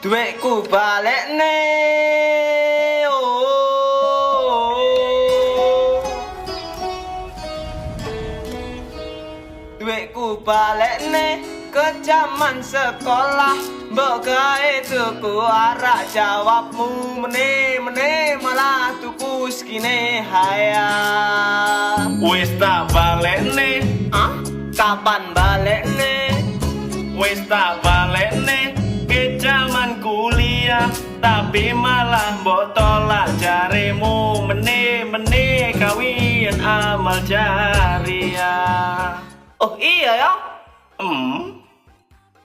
duitku balik nih. Duitku balik nih ke zaman sekolah. Mbok gawe tuku arak, jawabmu meneh malah tuku skine hayam. Wis tak balik nih. Kapan balik nih? Wis tak balik nih ke zaman kuliah, tapi malah mbok tolak jaremu meneh kawian amal jariah. Oh iya ya. Hmm.